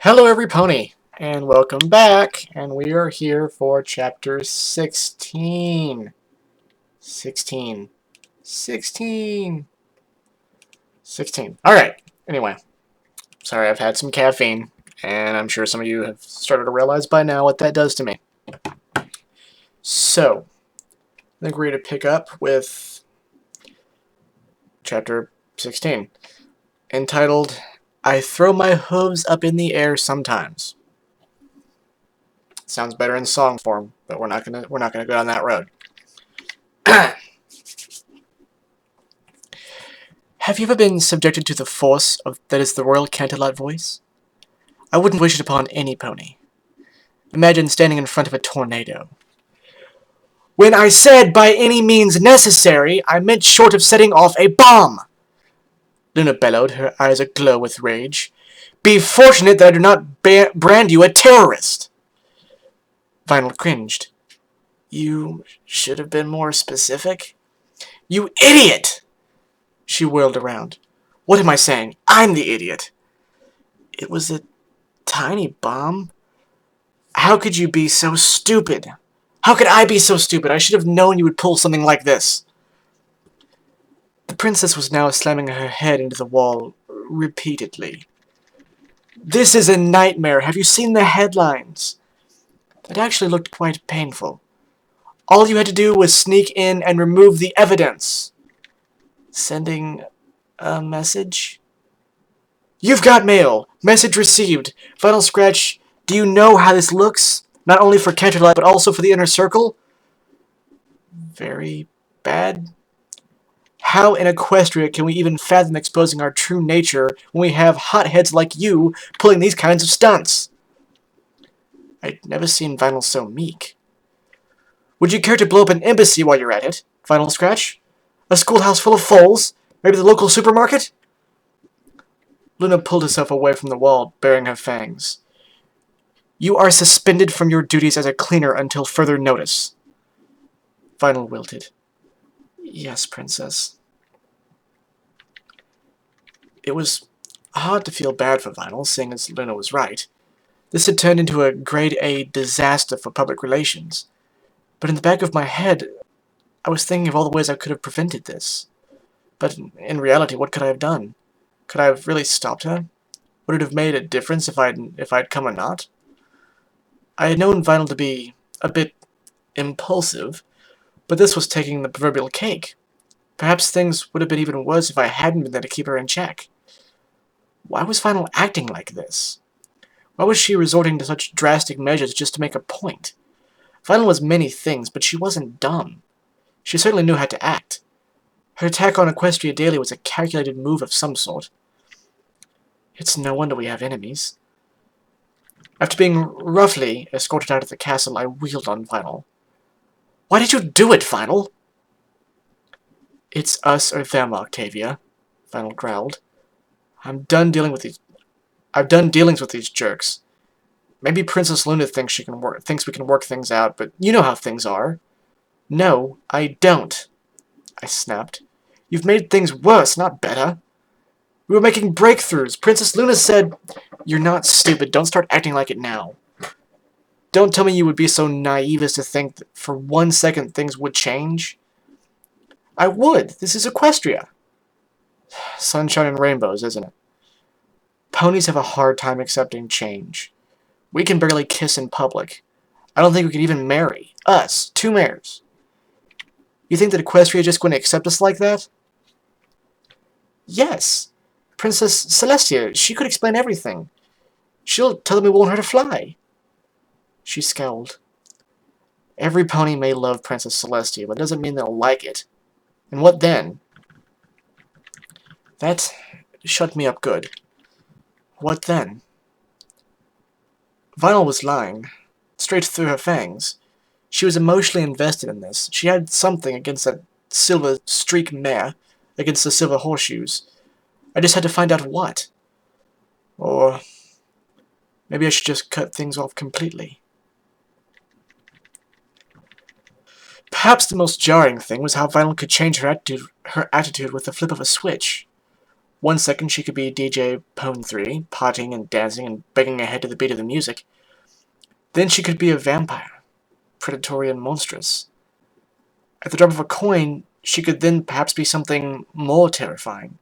Hello, every pony, and welcome back. And we are here for chapter 16. 16. 16. 16. Alright, anyway. Sorry, I've had some caffeine, and I'm sure some of you have started to realize by now what that does to me. So, I think we're going to pick up with chapter 16, entitled, I Throw My Hooves Up in the Air Sometimes. Sounds better in song form, but we're not gonna go down that road. Have you ever been subjected to the force that is the royal Canterlot voice? I wouldn't wish it upon any pony. Imagine standing in front of a tornado. When I said by any means necessary, I meant short of setting off a bomb! Luna bellowed, her eyes aglow with rage. Be fortunate that I do not brand you a terrorist! Vinyl cringed. You should have been more specific. You idiot! She whirled around. What am I saying? I'm the idiot. It was a tiny bomb? How could you be so stupid? How could I be so stupid? I should have known you would pull something like this. The princess was now slamming her head into the wall repeatedly. This is a nightmare. Have you seen the headlines? It actually looked quite painful. All you had to do was sneak in and remove the evidence. Sending a message? You've got mail. Message received. Final scratch. Do you know how this looks? Not only for Canterlot, but also for the inner circle? Very bad. How in Equestria can we even fathom exposing our true nature when we have hotheads like you pulling these kinds of stunts? I'd never seen Vinyl so meek. Would you care to blow up an embassy while you're at it? Final scratch? A schoolhouse full of foals? Maybe the local supermarket? Luna pulled herself away from the wall, baring her fangs. You are suspended from your duties as a cleaner until further notice. Vinyl wilted. Yes, Princess. It was hard to feel bad for Vinyl, seeing as Luna was right. This had turned into a grade A disaster for public relations. But in the back of my head, I was thinking of all the ways I could have prevented this. But in reality, what could I have done? Could I have really stopped her? Would it have made a difference if I'd come or not? I had known Vinyl to be a bit impulsive, but this was taking the proverbial cake. Perhaps things would have been even worse if I hadn't been there to keep her in check. Why was Vinyl acting like this? Why was she resorting to such drastic measures just to make a point? Vinyl was many things, but she wasn't dumb. She certainly knew how to act. Her attack on Equestria Daily was a calculated move of some sort. It's no wonder we have enemies. After being roughly escorted out of the castle, I wheeled on Vinyl. Why did you do it, Vinyl? It's us or them, Octavia, Vinyl growled. I've done dealings with these jerks. Maybe Princess Luna thinks we can work things out, but you know how things are. No, I don't, I snapped. You've made things worse, not better. We were making breakthroughs. Princess Luna said, You're not stupid. Don't start acting like it now. Don't tell me you would be so naive as to think that for 1 second things would change. I would. This is Equestria. Sunshine and rainbows, isn't it? Ponies have a hard time accepting change. We can barely kiss in public. I don't think we could even marry. Us, 2 mares. You think that Equestria is just going to accept us like that? Yes. Princess Celestia, she could explain everything. She'll tell them we won't hurt her fly. She scowled. Every pony may love Princess Celestia, but it doesn't mean they'll like it. And what then? That shut me up good. What then? Vinyl was lying, straight through her fangs. She was emotionally invested in this. She had something against that silver streak mare, against the silver horseshoes. I just had to find out what. Or maybe I should just cut things off completely. Perhaps the most jarring thing was how Vinyl could change her attitude with the flip of a switch. One second she could be DJ Pone 3, potting and dancing and banging her head to the beat of the music. Then she could be a vampire, predatory and monstrous. At the drop of a coin, she could then perhaps be something more terrifying.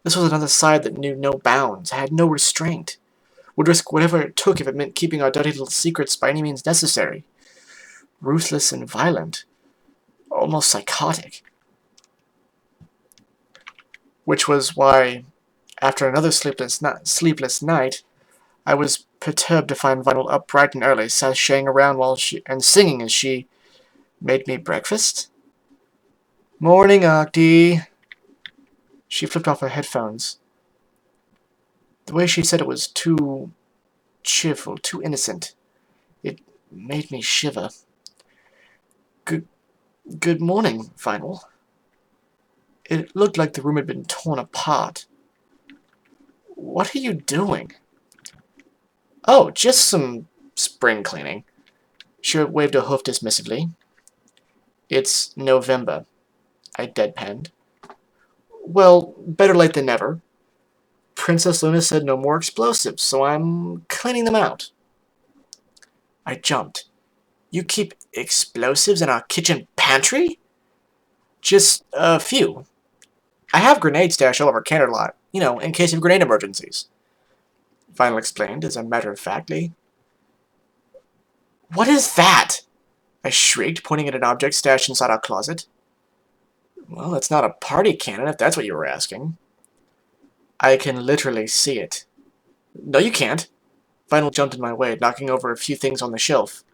This was another side that knew no bounds, had no restraint, would risk whatever it took if it meant keeping our dirty little secrets by any means necessary. Ruthless and violent, almost psychotic. Which was why, after another sleepless night, I was perturbed to find Vinyl up bright and early, sashaying around and singing as she made me breakfast. Morning, Octi. She flipped off her headphones. The way she said it was too cheerful, too innocent. It made me shiver. Good morning, Vinyl. It looked like the room had been torn apart. What are you doing? Oh, just some spring cleaning. She waved a hoof dismissively. It's November, I deadpanned. Well, better late than never. Princess Luna said no more explosives, so I'm cleaning them out. I jumped. You keep explosives in our kitchen pantry? Just a few. I have grenade stash all over Canada lot, in case of grenade emergencies. Vinyl explained, as a matter of factly. What is that? I shrieked, pointing at an object stashed inside our closet. Well, it's not a party cannon, if that's what you were asking. I can literally see it. No, you can't. Vinyl jumped in my way, knocking over a few things on the shelf.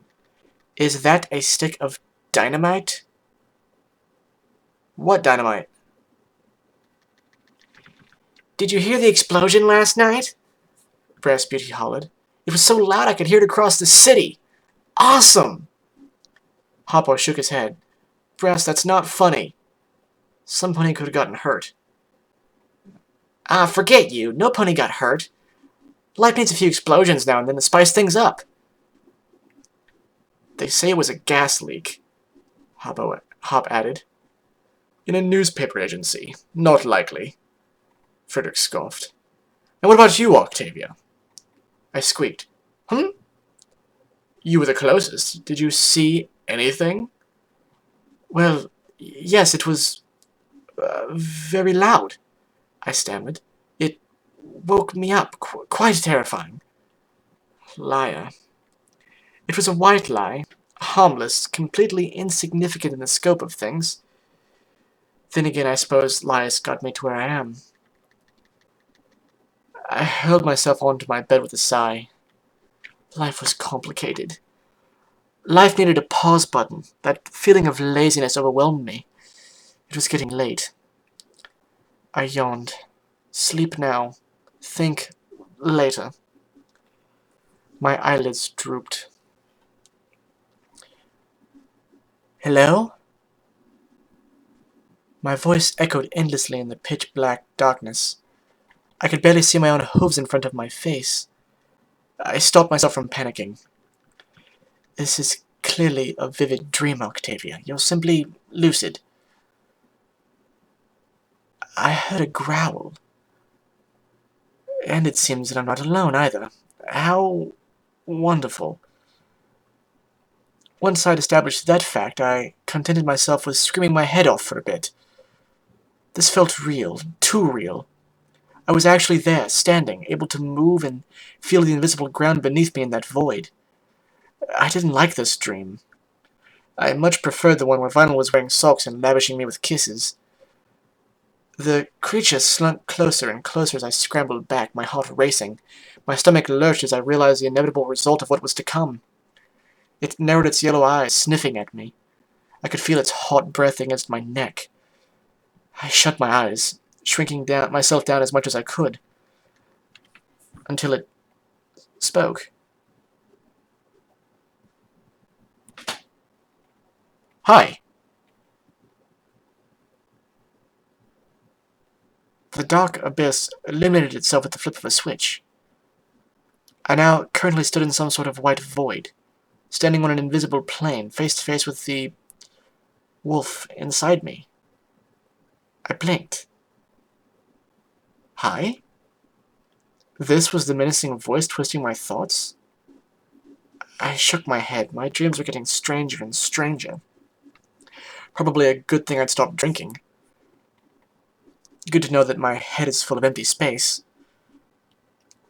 Is that a stick of dynamite? What dynamite? Did you hear the explosion last night? Brass Beauty hollered. It was so loud I could hear it across the city. Awesome! Hoppo shook his head. Brass, that's not funny. Some pony could have gotten hurt. Ah, forget you. No pony got hurt. Life needs a few explosions now and then to spice things up. They say it was a gas leak, Hop added. In a newspaper agency. Not likely. Frederick scoffed. And what about you, Octavia? I squeaked. You were the closest. Did you see anything? Well, yes, it was very loud, I stammered. It woke me up, quite terrifying. Liar. It was a white lie, harmless, completely insignificant in the scope of things. Then again, I suppose lies got me to where I am. I hurled myself onto my bed with a sigh. Life was complicated. Life needed a pause button. That feeling of laziness overwhelmed me. It was getting late. I yawned. Sleep now. Think later. My eyelids drooped. Hello? My voice echoed endlessly in the pitch-black darkness. I could barely see my own hooves in front of my face. I stopped myself from panicking. This is clearly a vivid dream, Octavia. You're simply lucid. I heard a growl. And it seems that I'm not alone either. How wonderful. Once I'd established that fact, I contented myself with screaming my head off for a bit. This felt real, too real. I was actually there, standing, able to move and feel the invisible ground beneath me in that void. I didn't like this dream. I much preferred the one where Vinyl was wearing socks and lavishing me with kisses. The creature slunk closer and closer as I scrambled back, my heart racing. My stomach lurched as I realized the inevitable result of what was to come. It narrowed its yellow eyes, sniffing at me. I could feel its hot breath against my neck. I shut my eyes, shrinking myself down as much as I could, until it spoke. Hi. The dark abyss illuminated itself with the flip of a switch. I now currently stood in some sort of white void, standing on an invisible plane, face to face with the wolf inside me. I blinked. Hi? This was the menacing voice twisting my thoughts? I shook my head. My dreams were getting stranger and stranger. Probably a good thing I'd stopped drinking. Good to know that my head is full of empty space.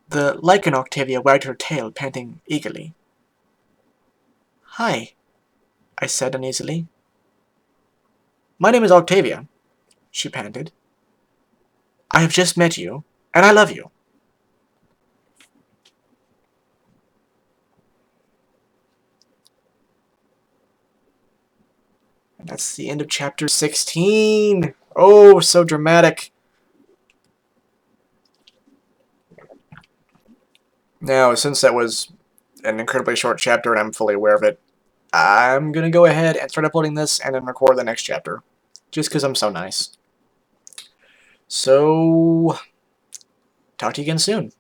The lichen Octavia wagged her tail, panting eagerly. Hi, I said uneasily. My name is Octavia, she panted. I have just met you, and I love you. And that's the end of chapter 16. Oh, so dramatic. Now, since that was an incredibly short chapter and I'm fully aware of it, I'm going to go ahead and start uploading this and then record the next chapter. Just because I'm so nice. So, talk to you again soon.